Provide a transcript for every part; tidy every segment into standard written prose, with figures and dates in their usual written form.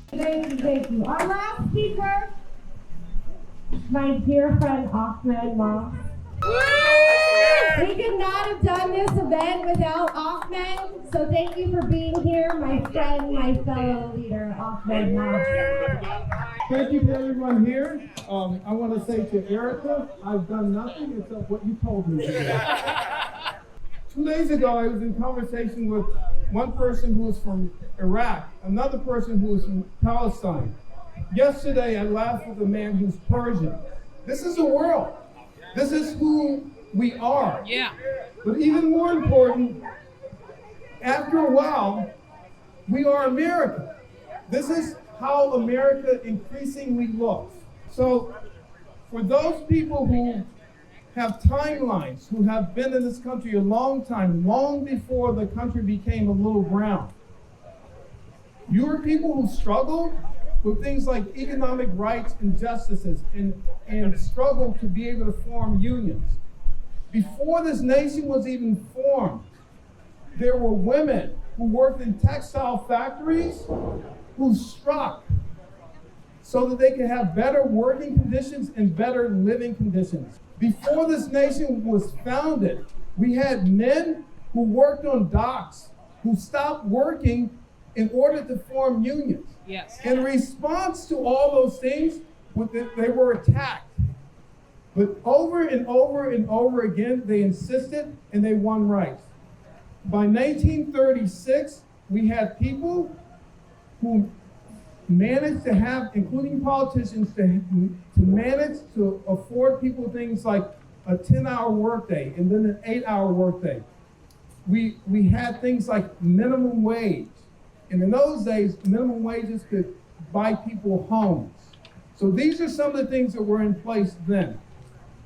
Thank you, thank you. Our last speaker, my dear friend Ahmad Ibrahim. We could not have done this event without Ahmad, so thank you for being here, my friend, my fellow leader, Ahmad Ibrahim. Thank you to everyone here. I want to say to Erica, I've done nothing except what you told me to do. 2 days ago, I was in conversation with one person who was from Iraq, another person who was from Palestine. Yesterday, I laughed with a man who's Persian. This is the world. This is who we are. Yeah. But even more important, after a while, we are America. This is how America increasingly looks. So for those people who have timelines, who have been in this country a long time, long before the country became a little brown, you are people who struggled with things like economic rights and justices and struggled to be able to form unions. Before this nation was even formed, there were women who worked in textile factories who struck so that they could have better working conditions and better living conditions. Before this nation was founded, we had men who worked on docks who stopped working in order to form unions. Yes. In response to all those things, they were attacked. But over and over and over again, they insisted and they won rights. By 1936, we had people who managed to have, including politicians, to manage to afford people things like a 10-hour workday and then an 8-hour workday. We had things like minimum wage. And in those days, minimum wages could buy people homes. So these are some of the things that were in place then.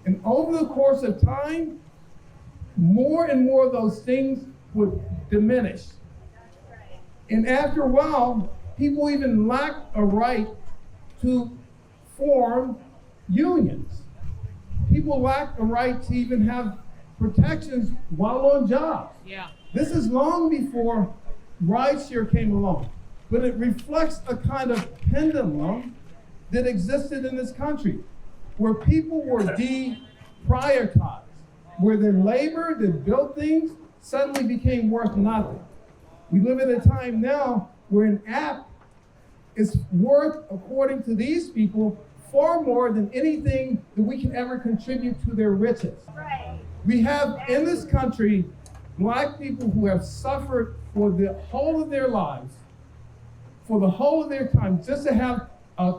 And over the course of time, more and more of those things would diminish. And after a while, people even lacked a right to form unions. People lacked a right to even have protections while on jobs. Yeah. This is long before Rideshare came along, but it reflects a kind of pendulum that existed in this country, where people were deprioritized, where their labor that built things suddenly became worth nothing. We live in a time now where an app is worth, according to these people, far more than anything that we can ever contribute to their riches. Right. We have in this country Black people who have suffered for the whole of their lives, for the whole of their time, just to have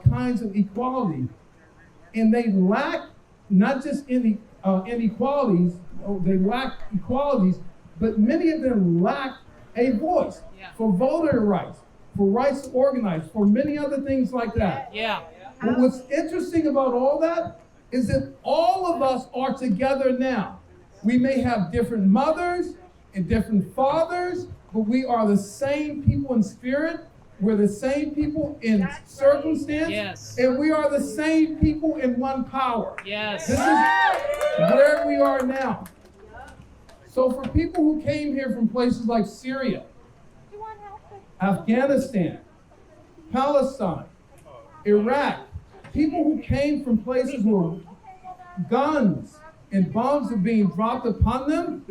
kinds of equality. And they lack not just inequalities, they lack equalities, but many of them lack a voice for voter rights, for rights to organize, for many other things like that. Yeah. But what's interesting about all that is that all of us are together now. We may have different mothers and different fathers, but we are the same people in spirit. We're the same people in circumstance. Yes. And we are the same people in one power. Yes. This is where we are now. So for people who came here from places like Syria, Afghanistan, Palestine, Iraq, people who came from places where guns and bombs were being dropped upon them,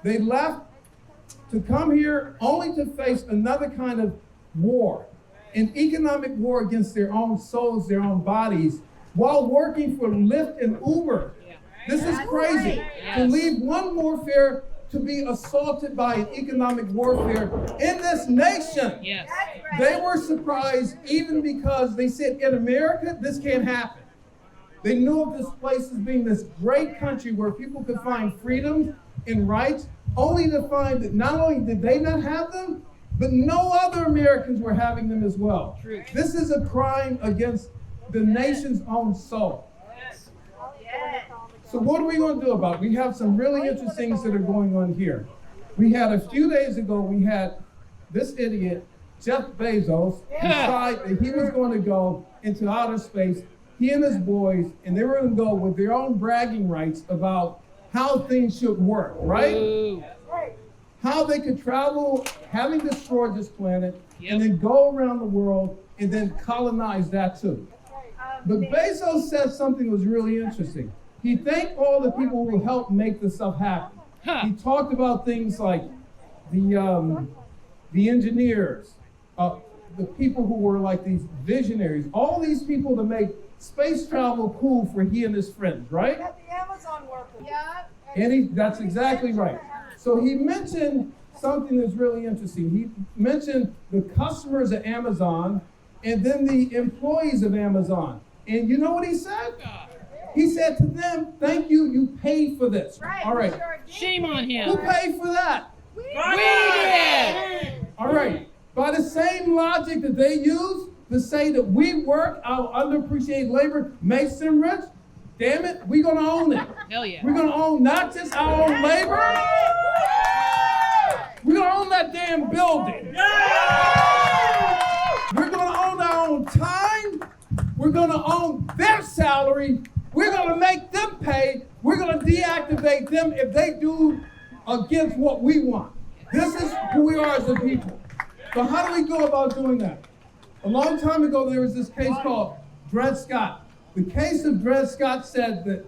they left to come here only to face another kind of war, an economic war against their own souls, their own bodies, while working for Lyft and Uber. This is crazy. To leave one warfare to be assaulted by an economic warfare in this nation. Yes. They were surprised even because they said, in America, this can't happen. They knew of this place as being this great country where people could find freedom and rights, only to find that not only did they not have them, but no other Americans were having them as well. True. This is a crime against the nation's own soul. Yes. So what are we going to do about it? We have some really interesting things that are going on here. We had a few days ago, we had this idiot, Jeff Bezos, decide that he was going to go into outer space, he and his boys, and they were going to go with their own bragging rights about how things should work, right? Ooh. how they could travel, having destroyed this planet, and then go around the world and then colonize that too. But Bezos said something that was really interesting. He thanked all the people who helped make this stuff happen. He talked about things like the engineers, the people who were like these visionaries, all these people to make space travel cool for he and his friends, right? Got the Amazon workers. Yeah. And that's exactly right. So he mentioned something that's really interesting. He mentioned the customers at Amazon and then the employees of Amazon. And you know what he said? He said to them, thank you, you paid for this. Right. All right. Shame on him. Who paid for that? We did. All right. By the same logic that they use to say that we work, our underappreciated labor makes them rich, damn it, we're going to own it. Hell yeah. We're going to own not just our own labor, we're going to own that damn building. We're going to own our own time. We're going to own their salary. We're going to make them pay. We're going to deactivate them if they do against what we want. This is who we are as a people. So how do we go about doing that? A long time ago, there was this case called Dred Scott. The case of Dred Scott said that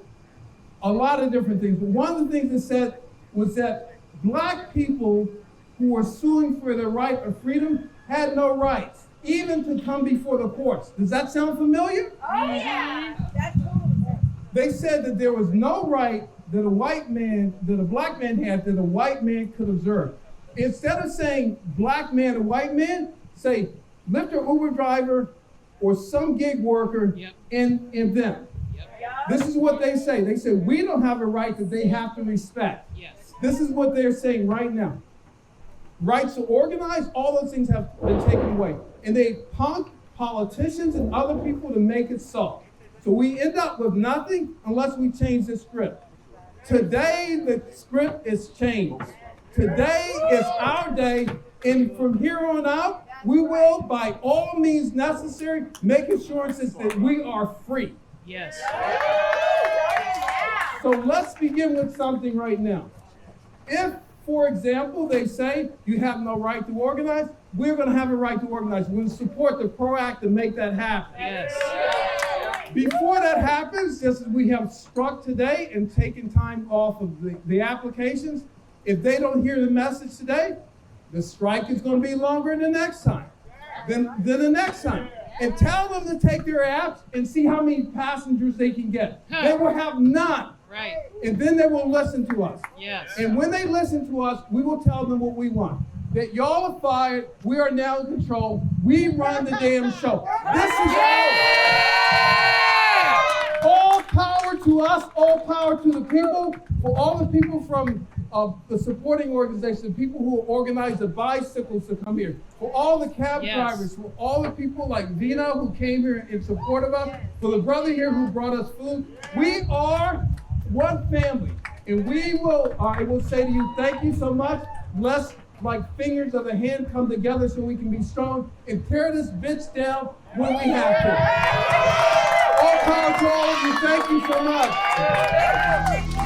a lot of different things, but one of the things it said was that black people who were suing for their right of freedom had no rights, even to come before the courts. Does that sound familiar? Oh, yeah. That's cool. They said that there was no right that a black man had that a white man could observe. Instead of saying black man and white man, say Lyft or Uber driver or some gig worker and them. This is what they say. They say we don't have a right that they have to respect. Yes. This is what they're saying right now. Rights to organize, all those things have been taken away. And they punk politicians and other people to make it so. So we end up with nothing unless we change the script. Today, the script is changed. Today is our day, and from here on out, we will, by all means necessary, make assurances that we are free. Yes. So let's begin with something right now. If, for example, they say you have no right to organize, we're going to have a right to organize. We're going to support the PRO Act to make that happen. Yes. Before that happens, just as we have struck today and taken time off of the applications, if they don't hear the message today, the strike is going to be longer the next time, than the next time. And tell them to take their apps and see how many passengers they can get. They will have none. Right. And then they will listen to us. Yes. And when they listen to us, we will tell them what we want. That y'all are fired, we are now in control, we run the damn show. This is all power to us, all power to the people, for all the people from the supporting organization, the people who organize the bicycles to come here, for all the cab drivers, for all the people like Vina who came here in support of us, for the brother here who brought us food. We are one family, and we will, I will say to you, thank you so much. Let's, like fingers of the hand, come together so we can be strong and tear this bitch down when we have to. All power to all of you. Thank you so much.